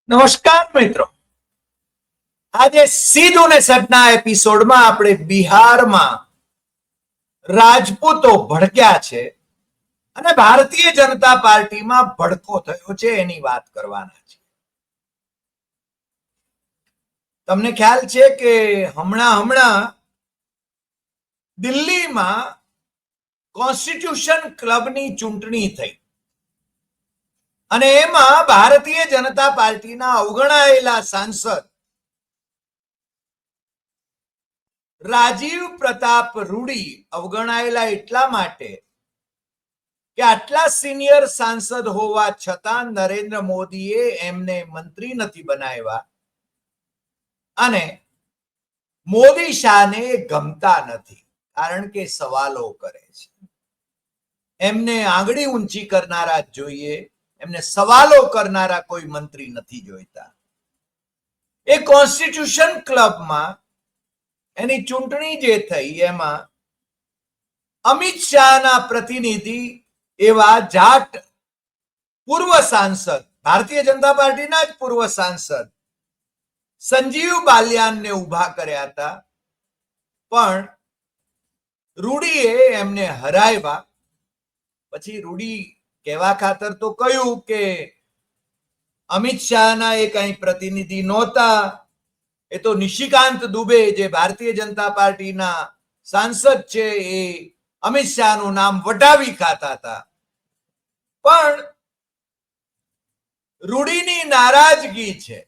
નમસ્કાર મિત્રો, આજે સીધું ને સટના એપિસોડમાં આપણે બિહારમાં રાજપૂતો ભડક્યા છે અને ભારતીય જનતા પાર્ટીમાં ભડકો થયો છે એની વાત કરવાના છે. તમને ખ્યાલ છે કે હમણાં દિલ્હીમાં કોન્સ્ટિટ્યુશન ક્લબની ચૂંટણી થઈ અને એમાં ભારતીય જનતા પાર્ટીના અવગણાયેલા સાંસદ રાજીવ પ્રતાપ રૂડી અવગણાયેલા એટલા માટે કે આટલા સિનિયર સાંસદ હોવા છતાં નરેન્દ્ર મોદીએ એમને મંત્રી નથી બનાવ્યા અને મોદી શાહને ગમતા નથી, કારણ કે સવાલો કરે છે. એમને આંગળી ઊંચી કરનારા જોઈએ, એમને સવાલો કરનારા કોઈ મંત્રી નથી જોઈતા. એ કોન્સ્ટિટ્યુશન ક્લબમાં એની ચૂંટણી જે થઈ એમાં અમિત શાહના પ્રતિનિધિ એવા જાટ પૂર્વ સાંસદ, ભારતીય જનતા પાર્ટીના જ પૂર્વ સાંસદ સંજીવ બાલિયાનને ઉભા કર્યા હતા, પણ રૂડીએ એમને હરાવ્યા. પછી રૂડી કહેવા ખાતર તો કહ્યું કે અમિત શાહના એ કઈ પ્રતિનિધિ નહોતા, એ તો નિશિકાંત દુબે જે ભારતીય જનતા પાર્ટીના સાંસદ છે એ અમિત શાહનું નામ વટાવી ખાતા હતા. પણ રૂડીની નારાજગી છે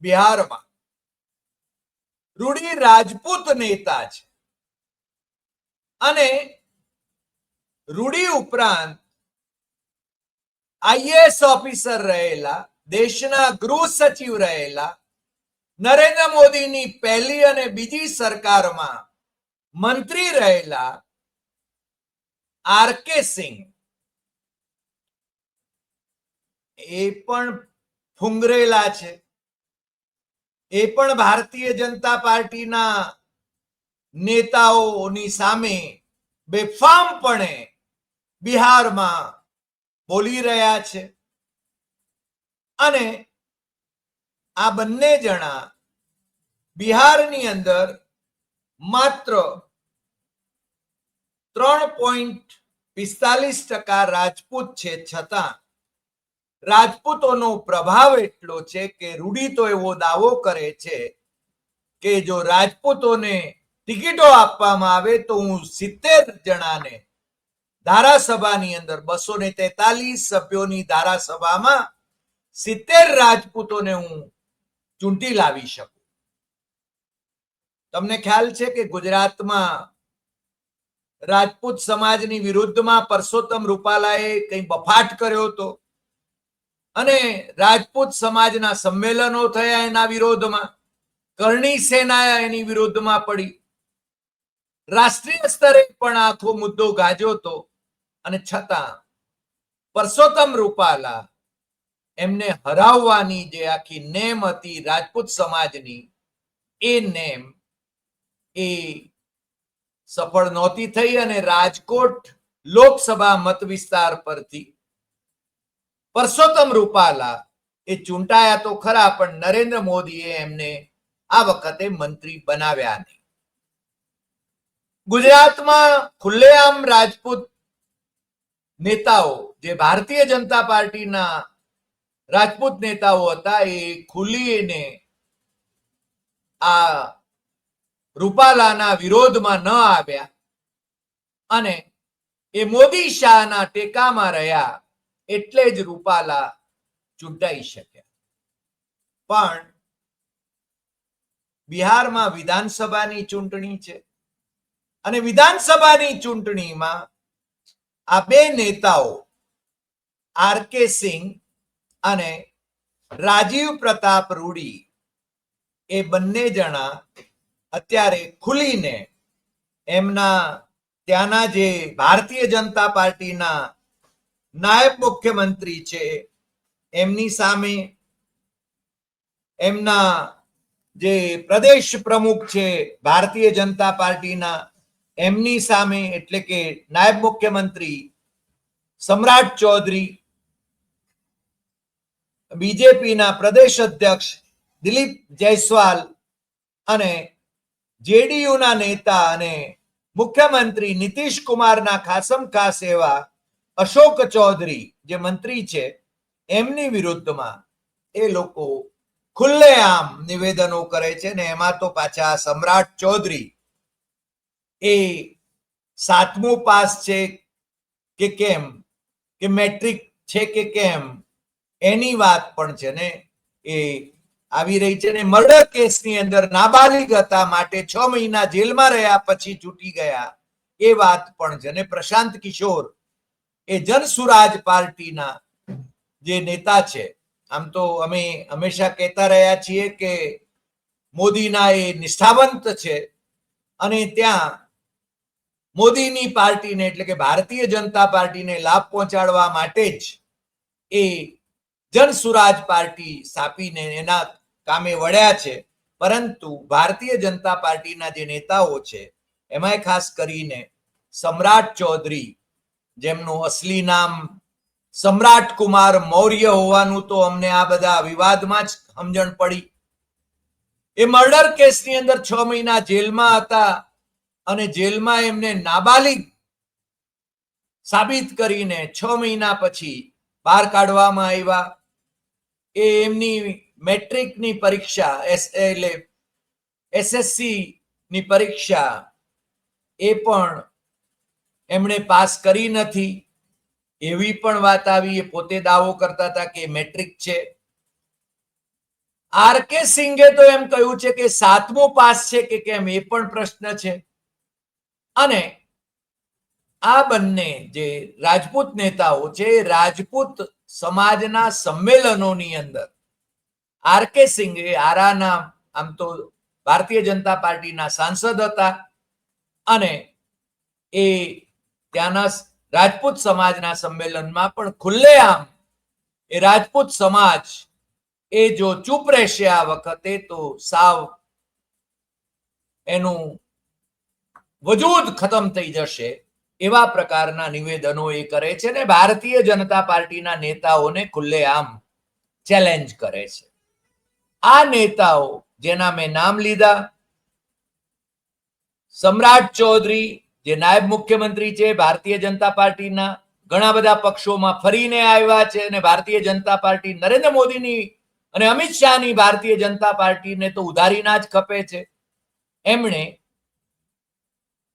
બિહારમાં. રૂડી રાજપૂત નેતા છે અને રૂડી ઉપરાંત આઈએએસ ઓફિસર રહેલા, દેશના ગૃહ સચિવ રહેલા, નરેન્દ્ર મોદીની પહેલી અને બીજી સરકારમાં મંત્રી રહેલા આર.કે. સિંહ એ પણ ફુંગરેલા છે. એ પણ ભારતીય જનતા પાર્ટીના નેતાઓની સામે બેફામપણે બિહારમાં બોલી રહ્યા છે અને આ બંને જણા બિહારની અંદર માત્ર 3.45% રાજપૂત છે, છતાં રાજપૂતોનો પ્રભાવ એટલો છે કે રૂડી તો એવો દાવો કરે છે કે જો રાજપૂતોને ટિકિટો આપવામાં આવે તો હું 70 જણાને ધારાસભાની અંદર 243 સભ્યોની ધારાસભામાં 70 રાજપૂતોને હું ચૂંટી લાવી શકું. તમને ખ્યાલ છે કે ગુજરાતમાં રાજપૂત સમાજની વિરુદ્ધમાં પરસોત્તમ રૂપાલાએ કંઈ બફાટ કર્યો હતો અને રાજપૂત સમાજના સંમેલનો થયા એના વિરોધમાં. કરણી સેના એની વિરુદ્ધમાં પડી. રાષ્ટ્રીય સ્તરે પણ આખો મુદ્દો ગાજ્યો હતો અને છતાં પરસોત્તમ રૂપાલા એમને હરાવવાની જે આખી નેમ હતી રાજપૂત સમાજની, એ નેમ એ સફળ નહોતી થઈ અને રાજકોટ લોકસભા મત વિસ્તાર પરથી પરસોત્તમ રૂપાલા એ ચૂંટાયા તો ખરા, પણ નરેન્દ્ર મોદીએ એમને આ વખતે મંત્રી બનાવ્યા નહીં. ગુજરાતમાં ખુલ્લેઆમ રાજપૂત નેતાઓ, જે ભારતીય જનતા પાર્ટીના રાજપૂત નેતાઓ હતા, એ ખુલીને આ રૂપાલાના વિરોધમાં ન આવ્યા અને એ મોદી શાહના ટેકામાં રહ્યા, એટલે જ રૂપાલા ચૂંટાઈ શક્યા. પણ બિહારમાં વિધાનસભાની ચૂંટણી છે અને વિધાનસભાની ચૂંટણીમાં આ બે નેતાઓ આર.કે. સિંહ અને રાજીવ પ્રતાપ રૂડી એ બંને જણા અત્યારે ખુલીને એમના ત્યાંના જે ભારતીય જનતા પાર્ટીના નાયબ મુખ્યમંત્રી છે એમની સામે, એમના જે પ્રદેશ પ્રમુખ છે ભારતીય જનતા પાર્ટીના એમની સામે, એટલે કે નાયબ મુખ્યમંત્રી સમ્રાટ ચૌધરી બીજેપીના પ્રદેશ અધ્યક્ષ દિલીપ જયસ્વાલ અને જેડીયુના નેતા અને મુખ્યમંત્રી નીતિશ કુમારના ખાસમ ખાસ એવા અશોક ચૌધરી જે મંત્રી છે એમની વિરુદ્ધમાં એ લોકો ખુલ્લેઆમ નિવેદનો કરે છે ને એમાં તો પાછા સમ્રાટ ચૌધરી એ 7મું પાસ છે કે કેમ કે મેટ્રિક છે કે કેમ એની વાત પણ છે ને એ આવી રહી છે ને મર્ડર કેસની અંદર નાબાલિગ હતા માટે 6 મહિના જેલમાં રહ્યા પછી છૂટી ગયા એ વાત પણ છે ને પ્રશાંત કિશોર એ જનસુરાજ પાર્ટીના જે નેતા છે, આમ તો અમે હંમેશા કહેતા રહ્યા છીએ કે મોદીના એ નિષ્ઠાવંત છે અને ત્યાં મોદીની પાર્ટીને એટલે કે ભારતીય જનતા પાર્ટીને લાભ પહોંચાડવા માટે જ એ જનસુરાજ પાર્ટી સ્થાપીને એના કામે વળ્યા છે. પરંતુ ભારતીય જનતા પાર્ટીના જે નેતાઓ છે એમાંય ખાસ કરીને સમ્રાટ ચૌધરી, જેમનું અસલી નામ સમ્રાટ કુમાર મૌર્ય હોવાનું તો અમને આ બધા વિવાદમાં જ સમજણ પડી. એ મર્ડર કેસની અંદર 6 મહિના જેલમાં હતા અને જેલમાં એમને નાબાલિગ સાબિત કરીને 6 મહિના પછી બહાર કાઢવામાં આવ્યા. એ એમની મેટ્રિકની પરીક્ષા એટલે એસએસસી ની પરીક્ષા એ પણ એમણે પાસ કરી નથી એવી પણ વાત આવી. એ પોતે દાવો કરતા હતા કે મેટ્રિક છે. આર.કે. સિંઘે તો એમ કહ્યું છે કે 7મું પાસ છે કે કેમ એ પણ પ્રશ્ન છે. અને આ બંને જે રાજપૂત નેતાઓ છે રાજપૂત સમાજના સંમેલનોની અંદર આર.કે. સિંઘ એ આરાના આમ તો ભારતીય જનતા પાર્ટીના સાંસદ હતા અને એ ત્યાંના રાજપૂત સમાજના સંમેલનમાં પણ ખુલ્લેઆમ એ રાજપૂત સમાજ એ જો ચૂપ રહેશે આ વખતે તો સાવ એનું વજૂદ ખતમ થઈ જશે એવા પ્રકારના નિવેદનો એ કરે છે ને ભારતીય જનતા પાર્ટીના નેતાઓને ખુલ્લેઆમ ચેલેન્જ કરે છે. આ નેતાઓ જેના મેં નામ લીધા, સમ્રાટ ચૌધરી જે નાયબ મુખ્યમંત્રી છે ભારતીય જનતા પાર્ટીના, ઘણા બધા પક્ષોમાં ફરીને આવ્યા છે અને ભારતીય જનતા પાર્ટી નરેન્દ્ર મોદીની અને અમિત શાહની ભારતીય જનતા પાર્ટીને તો ઉધારીના જ ખપે છે.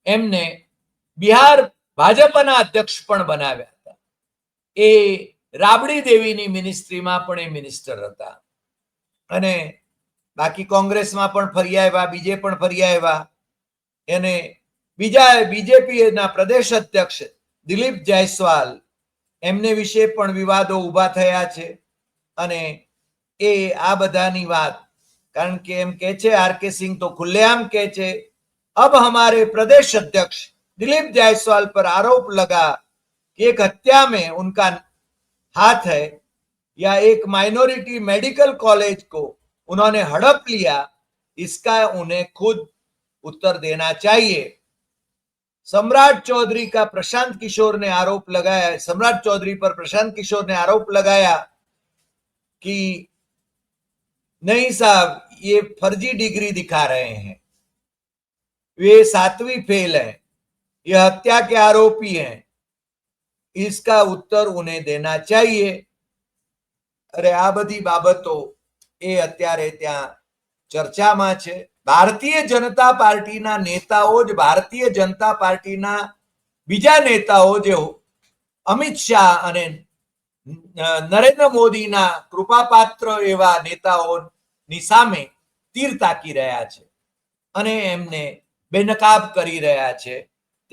એમને બિહાર ભાજપના અધ્યક્ષ પણ બનાવ્યા હતા. એ રાબડી દેવીની મિનિસ્ટ્રીમાં પણ એ મિનિસ્ટર હતા અને બાકી કોંગ્રેસમાં પણ ફરી આવ્યા, બીજે પણ ફરી આવ્યા. એને બીજા બીજેપીના પ્રદેશ અધ્યક્ષ દિલીપ જયસ્વાલ એમને વિશે પણ વિવાદો ઉભા થયા છે અને એ આ બધાની વાત કારણ કે એમ કે છે આર.કે. સિંહ તો ખુલ્લેઆમ કહે છે अब हमारे प्रदेश अध्यक्ष दिलीप जायसवाल पर आरोप लगा कि एक हत्या में उनका हाथ है या एक माइनॉरिटी मेडिकल कॉलेज को उन्होंने हड़प लिया, इसका उन्हें खुद उत्तर देना चाहिए. सम्राट चौधरी का प्रशांत किशोर ने आरोप लगाया, सम्राट चौधरी पर प्रशांत किशोर ने आरोप लगाया कि नहीं साहब ये फर्जी डिग्री दिखा रहे हैं, वे 7वीं फेल है, ये हत्या के आरोपी हैं, इसका उत्तर उन्हें देना चाहिए. अरे आ बधी बाबतो ए अत्यारे त्यां चर्चामां छे. भारतीय जनता पार्टीना नेताओ ज भारतीय जनता पार्टीना बीजा नेताओ जो अमित शाह अने नरेंद्र मोदीना कृपापात्र एवा नेताओनी सामे तीर ताकी रह्या छे अने एमने बेनकाब करी रह्या छे.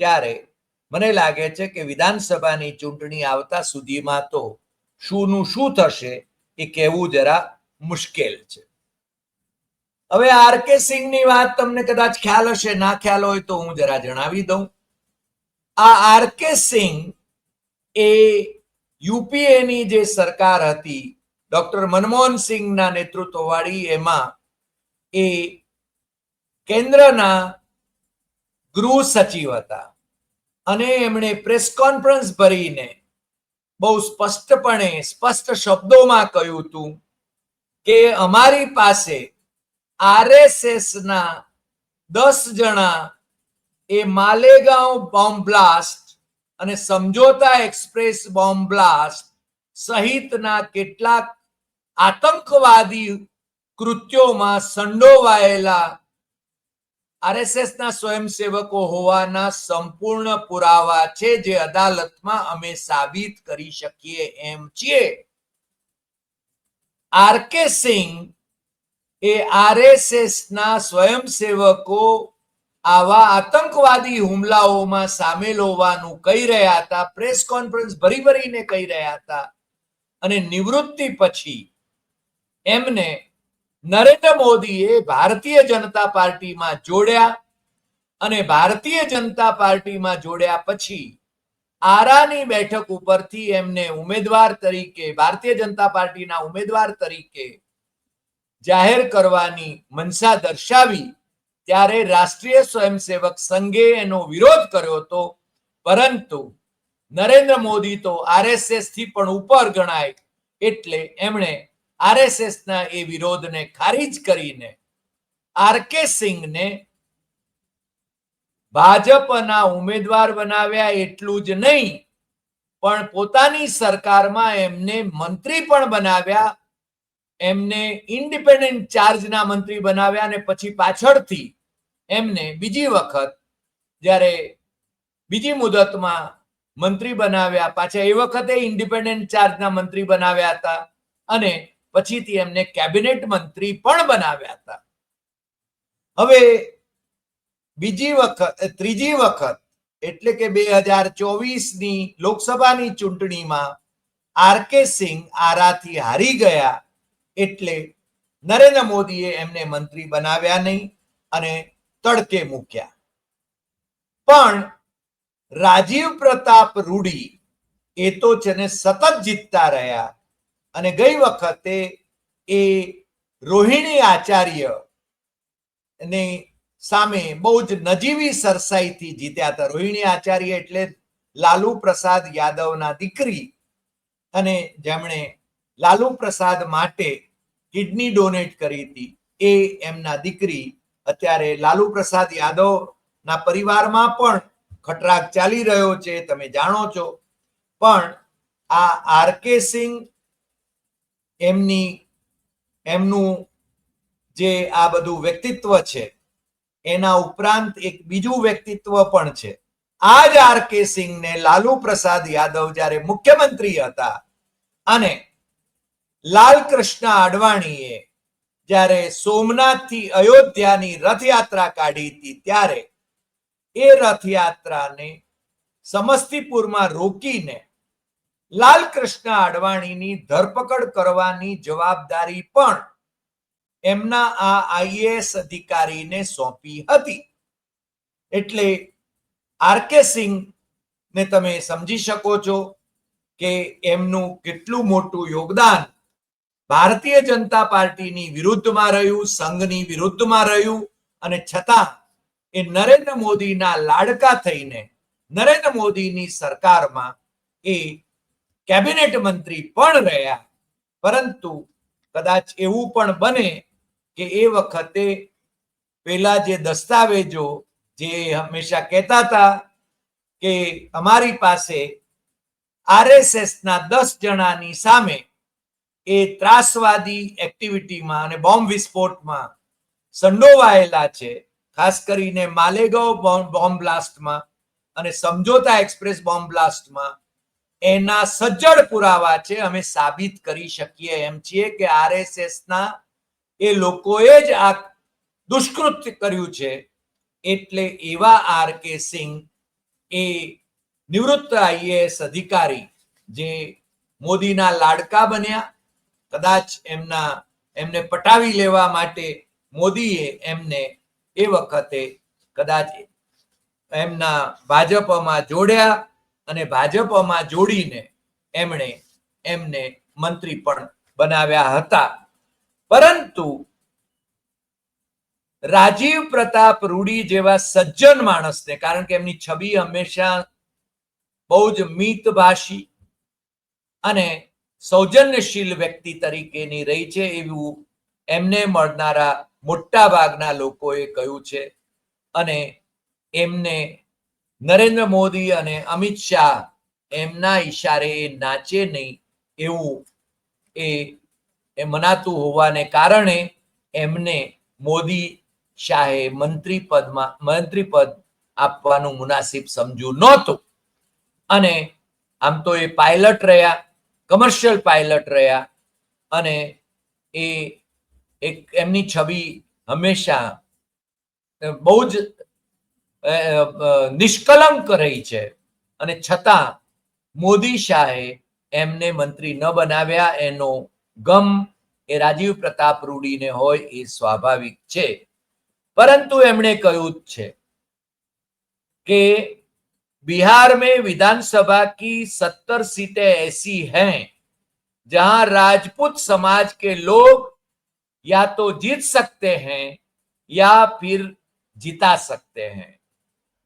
त्यारे मने लागे छे के विधानसभानी चूंटणी आवता सुधीमां तो शुंनुं शुं थशे ए कहेवुं जरा मुश्केल छे. હવે આર.કે. સિંહની વાત તમને કદાચ ખ્યાલ હશે, ના ખ્યાલ હોય તો હું જરા જણાવી દઉં. આ આર.કે. સિંહ એ યુપીએની જે સરકાર હતી ડોક્ટર મનમોહન સિંહના નેતૃત્વવાળી, એમાં એ કેન્દ્રના ગૃહ સચિવ હતા અને એમણે પ્રેસ કોન્ફરન્સ ભરીને બહુ સ્પષ્ટ શબ્દોમાં કહ્યું હતું કે અમારી પાસે RSS ના 10 જણા એ માલેગાંવ બોમ્બ બ્લાસ્ટ અને સમજોતા એક્સપ્રેસ બોમ્બ બ્લાસ્ટ સહિતના કેટલાક આતંકવાદી કૃત્યોમાં સંડોવાયેલા RSS ના સ્વયંસેવકો હોવાના સંપૂર્ણ પુરાવા છે, જે અદાલતમાં અમે સાબિત કરી શકીએ એમ છીએ. RK સિંહ એ RSS ના સ્વયંસેવકો આવા આતંકવાદી હુમલાઓમાં સામેલ હોવાનું કહી રહ્યા હતા, પ્રેસ કોન્ફરન્સ ભરીને કહી રહ્યા હતા, અને નિવૃત્તિ પછી એમને નરેન્દ્ર મોદીએ ભારતીય જનતા પાર્ટીમાં જોડ્યા, અને ભારતીય જનતા પાર્ટીમાં જોડ્યા પછી આરાની બેઠક ઉપરથી એમને ઉમેદવાર તરીકે, ભારતીય જનતા પાર્ટીના ઉમેદવાર તરીકે જાહેર કરવાની મનસા દર્શાવી. ત્યારે રાષ્ટ્રીય સ્વયંસેવક સંઘે એનો વિરોધ કર્યો હતો, પરંતુ નરેન્દ્ર મોદી તો RSS થી પણ ઉપર ગણાય, એટલે એમણે RSS ના એ વિરોધને ખારીજ કરીને RK સિંહને ભાજપના ઉમેદવાર બનાવ્યા. એટલું જ નહીં, પણ પોતાની સરકારમાં એમને મંત્રી પણ બનાવ્યા, એમને ઇન્ડિપેન્ડન્ટ ચાર્જના મંત્રી બનાવ્યા, અને પછી પાછળથી એમને બીજી વખત જ્યારે બીજી મુદતમાં મંત્રી બનાવ્યા, પાછા એ વખતે ઇન્ડિપેન્ડન્ટ ચાર્જના મંત્રી બનાવ્યા હતા, અને પછીથી એમને કેબિનેટ મંત્રી પણ બનાવ્યા હતા. હવે ત્રીજી વખત એટલે કે 2024ની લોકસભાની ચૂંટણીમાં RK સિંહ આરાથી હારી ગયા, એટલે નરેન્દ્ર મોદીએ એમને મંત્રી બનાવ્યા નહીં અને તડકે મૂક્યા. પણ રાજીવ પ્રતાપ રૂડી એ તો છે ને સતત જીતતા રહ્યા, અને ગઈ વખતે એ રોહિણી આચાર્ય ને સામે બહુ જ નજીવી સરસાઈથી જીત્યા હતા. રોહિણી આચાર્ય એટલે લાલુ પ્રસાદ યાદવના દીકરી, અને જેમણે લાલુ પ્રસાદ માટે કિડની ડોનેટ કરી હતી, એ એમના દીકરી. અત્યારે લાલુ પ્રસાદ યાદવના પરિવારમાં પણ ખટરાગ ચાલી રહ્યો છે, તમે જાણો છો. પણ આ RK સિંહ એમનું જે આ બધું વ્યક્તિત્વ છે, એના ઉપરાંત એક બીજું વ્યક્તિત્વ પણ છે. આ જ RK સિંહને લાલુ પ્રસાદ યાદવ જ્યારે મુખ્યમંત્રી હતા, અને લાલકૃષ્ણ અડવાણીએ જ્યારે સોમનાથથી અયોધ્યાની રથયાત્રા કાઢી હતી, ત્યારે એ રથયાત્રાને સમસ્તીપુરમાં રોકીને લાલકૃષ્ણ અડવાણીની ધરપકડ કરવાની જવાબદારી પણ એમના આ IAS અધિકારીને સોંપી હતી. એટલે RK સિંહને તમે સમજી શકો છો કે એમનું કેટલું મોટું યોગદાન ભારતીય જનતા પાર્ટીની વિરુદ્ધમાં રહ્યું, સંઘની વિરુદ્ધમાં રહ્યું, અને છતાં એ નરેન્દ્ર મોદીના લાડકા થઈને નરેન્દ્ર મોદીની સરકારમાં એ કેબિનેટ મંત્રી પણ રહ્યા. પરંતુ કદાચ એવું પણ બને કે એ વખતે પેલા જે દસ્તાવેજો જે હંમેશા કહેતા હતા કે અમારી પાસે RSS ના 10 જણાની સામે એ ત્રાસવાદી એક્ટિવિટીમાં અને બોમ્બ વિસ્ફોટમાં સંડોવાયેલા છે, ખાસ કરીને માલેગાંવ બોમ્બ બ્લાસ્ટમાં અને સમજોતા એક્સપ્રેસ બોમ્બ બ્લાસ્ટમાં, એના સજ્જડ પુરાવા છે, અમે સાબિત કરી શકીએ એમ છીએ કે RSS ના એ લોકોએ જ આ દુષ્કૃત્ય કર્યું છે. એટલે એવા RK સિંહ એ નિવૃત્ત IAS અધિકારી જે મોદીના લાડકા બન્યા, કદાચ એમને પટાવી લેવા માટે મોદીએ એમને એ વખતે કદાચ એમના ભાજપમાં જોડ્યા, અને ભાજપમાં જોડીને એમને મંત્રી પણ બનાવ્યા હતા. પરંતુ રાજીવ પ્રતાપ રૂડી જેવા સજ્જન માણસને, કારણ કે એમની છબી હંમેશા બહુ જ મિતભાષી, અને સૌજન્યશીલ વ્યક્તિ તરીકેની રહી છે એવું એમને મળનારા મોટા ભાગના લોકોએ કહ્યું છે. અને એમને નરેન્દ્ર મોદી અને અમિત શાહ એમના ઈશારે એ નાચે નહીં એવું એ મનાતું હોવાને કારણે એમને મોદી શાહે મંત્રી પદ આપવાનું મુનાસિબ સમજ્યું નહોતું. અને આમ તો એ પાયલટ રહ્યા, કમર્શિયલ પાયલટ રહ્યા, અને એ એક એમની છબી હંમેશા બહુ જ નિષ્કલંક રહી છે. અને છતાં મોદી શાહે એમને મંત્રી ન બનાવ્યા એનો ગમ એ રાજીવ પ્રતાપ રૂડીને હોય એ સ્વાભાવિક છે. પરંતુ એમણે કહ્યું છે कि बिहार में विधानसभा की 70 सीटें ऐसी हैं जहां राजपूत समाज के लोग या तो जीत सकते हैं या फिर जिता सकते हैं.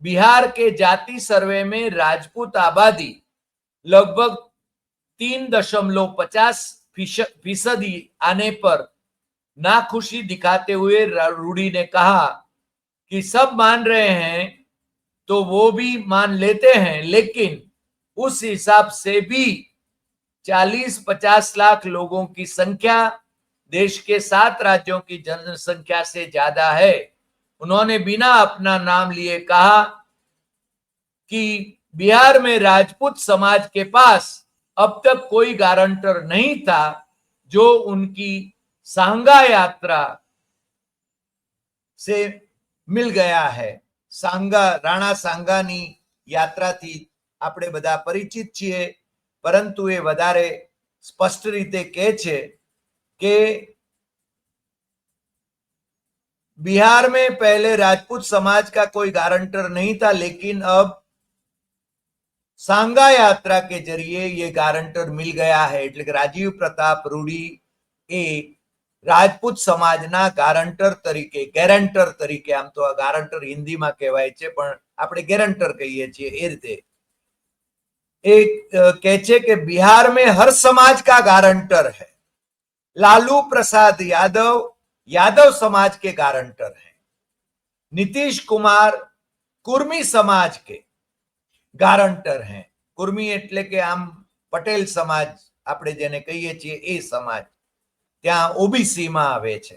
बिहार के जाति सर्वे में राजपूत आबादी लगभग 3.50% आने पर नाखुशी दिखाते हुए रूडी ने कहा कि सब मान रहे हैं तो वो भी मान लेते हैं, लेकिन उस हिसाब से भी 40-50 लाख लोगों की संख्या देश के 7 राज्यों की जनसंख्या से ज्यादा है. उन्होंने बिना अपना नाम लिए कहा कि बिहार में राजपूत समाज के पास अब तक कोई गारंटर नहीं था जो उनकी सांगा यात्रा से मिल गया है. सांगा, राणा सांगानी યાત્રાથી આપણે બધા પરિચિત છીએ, પરંતુ એ વધારે સ્પષ્ટ રીતે કહે છે કે बिहार में पहले राजपूत समाज का कोई गारंटर नहीं था, लेकिन अब सांगा यात्रा के जरिए ये गारंटर मिल गया है. એટલે કે રાજીવ પ્રતાપ રૂડી એ રાજપૂત સમાજના ગારંટર તરીકે, ગેરંટર તરીકે, આમ તો આ ગારંટર હિન્દીમાં કહેવાય છે પણ આપણે ગેરંટર કહીએ છીએ એ રીતે, एक કહે છે કે बिहार में हर समाज का गारंटर है. लालू प्रसाद यादव यादव समाज के गारंटर हैं. नीतीश कुमार कुर्मी समाज के गारंटर हैं. कुर्मी એટલે કે આમ પટેલ સમાજ આપણે જેને કહીએ છીએ એ સમાજ, ત્યાં ઓબીસી માં આવે છે.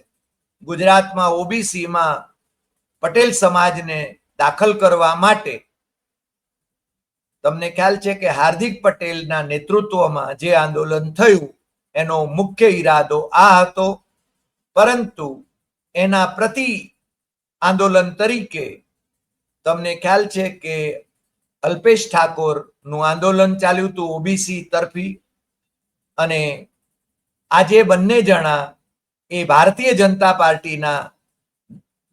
ગુજરાતમાં ઓબીસી માં પટેલ સમાજને દાખલ કરવા માટે તમને ખ્યાલ છે કે હાર્દિક પટેલના નેતૃત્વમાં જે આંદોલન થયું એનો મુખ્ય ઈરાદો આ હતો, પરંતુ એના પ્રતિ આંદોલન તરીકે તમને ખ્યાલ છે કે અલ્પેશ ઠાકોરનું આંદોલન ચાલ્યું હતું ઓબીસી તરફી, અને આજે બંને જણા એ ભારતીય जनता પાર્ટીના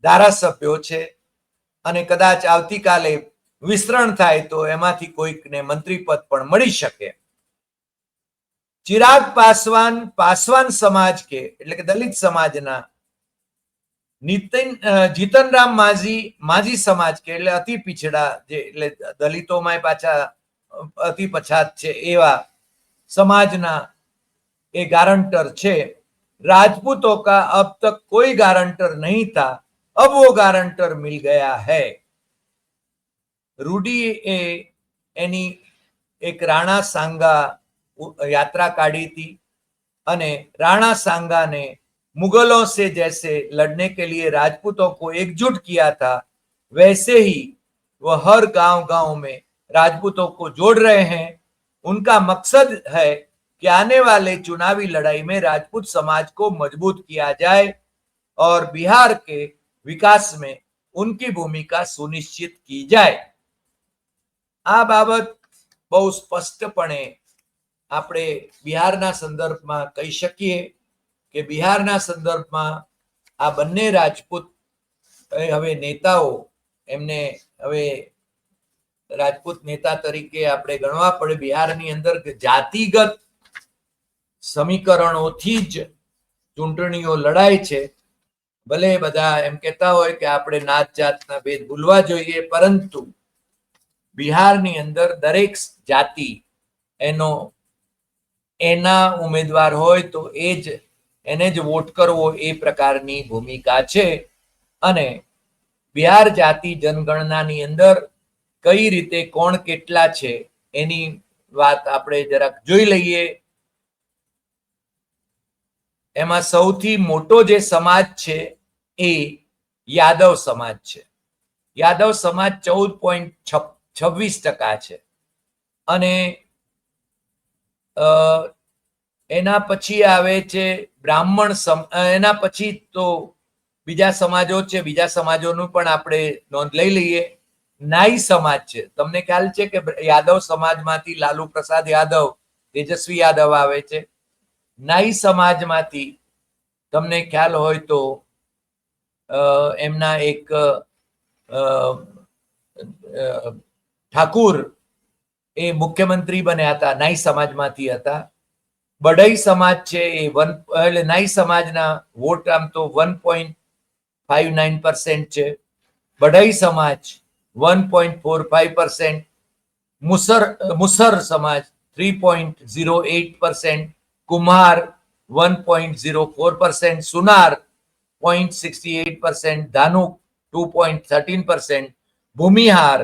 ધારાસભ્યો છે, અને કદાચ આવતીકાલે વિસ્તરણ થાય તો એમાંથી કોઈકને મંત્રી પદ પણ મળી શકે. चिराग पासवान पासवान समाज के એટલે કે દલિત સમાજના, जीतन राम माझी माझी समाज के એટલે અતિ પીછડા, જે એટલે દલિતોમાં પાછા અતિ પછાત છે એવા સમાજના એ गारंटर છે. राजपूतों का अब तक कोई गारंटर नहीं था, अब वो गारंटर मिल गया है. रूडी ए एनी एक राणा सांगा यात्रा काढ़ी थी, અને राणा सांगा ने मुगलों से जैसे लड़ने के लिए राजपूतों को एकजुट किया था, वैसे ही वह हर गांव-गांव में राजपूतों को जोड़ रहे हैं. उनका मकसद है कि आने वाले चुनावी लड़ाई में राजपूत समाज को मजबूत किया जाए और बिहार के विकास में उनकी भूमिका सुनिश्चित की जाए. આ બાબત બહુ સ્પષ્ટપણે આપણે બિહારના સંદર્ભમાં કહી શકીએ કે બિહારના સંદર્ભમાં આ બંને રાજપૂત હવે નેતાઓ, એમને હવે રાજપૂત નેતા તરીકે આપણે ગણવા પડે. બિહારની અંદર જાતિગત સમીકરણોથી જ ચૂંટણીઓ લડાય છે. ભલે બધા એમ કહેતા હોય કે આપણે નાત જાતના ભેદ ભૂલવા જોઈએ, પરંતુ બિહારની અંદર દરેક જાતિ એનો એના ઉમેદવાર હોય તો એ જ એને જ વોટ કરવો એ પ્રકારની ભૂમિકા છે. અને બિહાર જાતિ જનગણનાની અંદર કઈ રીતે કોણ કેટલા છે એની વાત આપણે જરાક જોઈ લઈએ. એમાં સૌથી મોટો જે સમાજ છે એ યાદવ સમાજ છે. યાદવ સમાજ 14.26% છે. અને એના પછી આવે છે બ્રાહ્મણ એના પછી તો બીજા સમાજો છે. બીજા સમાજોનું પણ આપણે નોંધ લઈ લઈએ. નાઈ સમાજ છે. તમને ખ્યાલ છે કે યાદવ સમાજમાંથી લાલુ પ્રસાદ યાદવ, તેજસ્વી યાદવ આવે છે. નાઈ સમાજમાંથી તમને ખ્યાલ હોય તો એમના એક ઠાકુર એ મુખ્યમંત્રી બન્યા હતા, નાઈ સમાજમાંથી હતા. બઢઈ સમાજ છે એ એટલે નાઈ સમાજના વોટ આમ તો 1.59% છે. બઢઈ સમાજ 1.45%, મુસર સમાજ 3.08%, કુમ્હાર 1.04%, સુનાર 0.68%, ધાનુક 2.13%, ભૂમિહાર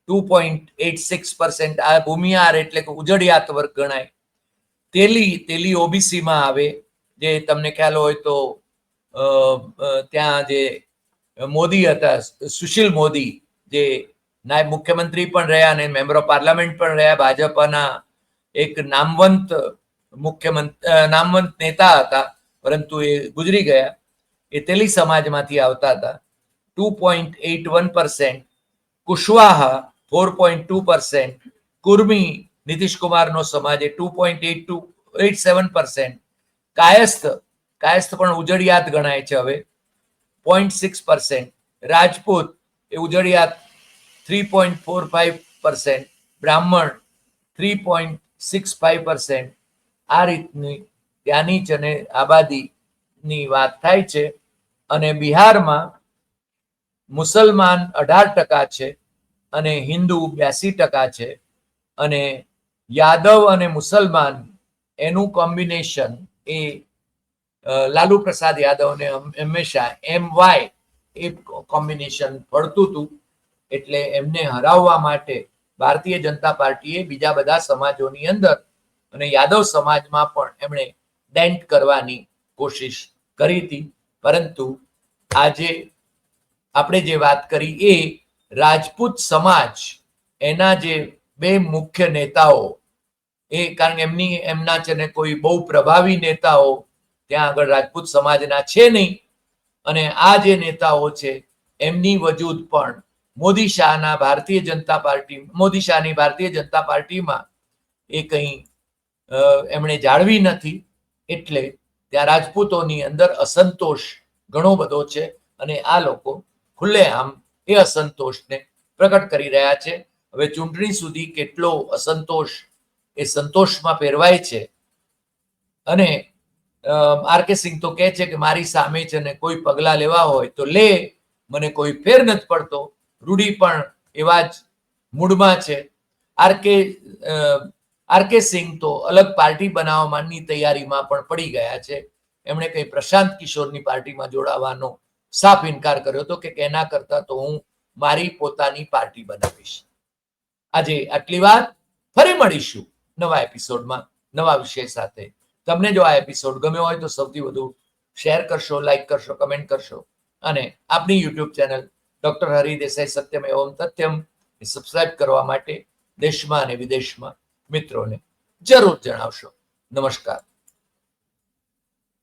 2.86%. આ ભૂમિહાર એટલે કે ઉજળિયાત વર્ગ ગણાય. તેલી ઓબીસીમાં આવે, જે તમને ખ્યાલ હોય તો ત્યાં જે મોદી હતા, સુશીલ મોદી, જે નાયબ મુખ્યમંત્રી પણ રહ્યા અને મેમ્બર ઓફ પાર્લામેન્ટ પણ રહ્યા, ભાજપના એક નામવંત નેતા હતા, પરંતુ એ ગુજરી ગયા. એ તેલી સમાજમાંથી આવતા હતા. 2.81%, કુશવાહા 4.2%, કુર્મી નીતિશ કુમારનો સમાજ એ 2.87%, કાયસ્થ પણ ઉજળિયાત ગણાય છે હવે 0.6%, રાજપૂત એ ઉજળિયાત 3.45%, બ્રાહ્મણ 3.65%. આ રીતની ત્યાંની જ અને આબાદીની વાત થાય છે. અને બિહારમાં મુસલમાન 18% છે અને હિન્દુ 82% છે. અને યાદવ અને મુસલમાન એનું કોમ્બિનેશન એ લાલુ પ્રસાદ યાદવને હંમેશા MY એ કોમ્બિનેશન પડતું હતું. એટલે એમને હરાવવા માટે ભારતીય જનતા પાર્ટીએ બીજા બધા સમાજોની અંદર અને યાદવ સમાજમાં પણ એમણે ડેન્ટ કરવાની કોશિશ કરી હતી. પરંતુ આજે આપણે જે વાત કરી એ રાજપૂત સમાજ, એના જે બે મુખ્ય નેતાઓ, એ કારણ કે એમના છે ને કોઈ બહુ પ્રભાવી નેતાઓ ત્યાં આગળ રાજપૂત સમાજના છે નહીં. અને આ જે નેતાઓ છે એમની વજૂદ પણ મોદી શાહની ભારતીય જનતા પાર્ટીમાં એ કંઈ એમણે જાળવી નથી. એટલે ત્યાં રાજપૂતોની અંદર અસંતોષ ઘણો બધો છે અને આ લોકો ખુલ્લેઆમ એ અસંતોષને પ્રગટ કરી રહ્યા છે. હવે ચૂંટણી સુધી કેટલો અસંતોષ એ સંતોષમાં ફેરવાય છે. અને આર.કે. સિંહ તો કહે છે કે મારી સામે છે ને કોઈ પગલા લેવા હોય તો લે, મને કોઈ ફેર નથી પડતો. રૂડી પણ એવા જ મૂડમાં છે. આર.કે. સિંહ તો અલગ પાર્ટી બનાવવાની તૈયારીમાં પણ પડી ગયા છે. એમણે કઈ પ્રશાંત કિશોરની પાર્ટીમાં જોડાવાનો સાફ ઇનકાર કર્યો હતો કે એના કરતા તો હું મારી પોતાની પાર્ટી બનાવીશ. આજે આટલી વાત. ફરી મળીશું નવા એપિસોડમાં નવા વિષય સાથે. તમને જો આ એપિસોડ ગમ્યો હોય તો સૌથી વધુ શેર કરશો, લાઈક કરશો, કમેન્ટ કરશો અને આપણી YouTube channel doctor Hari Desai સત્યમ એવમ તથ્યમ સબસ્ક્રાઇબ કરવા માટે દેશમાં અને વિદેશમાં મિત્રોને જરૂર જણાવશો. નમસ્કાર.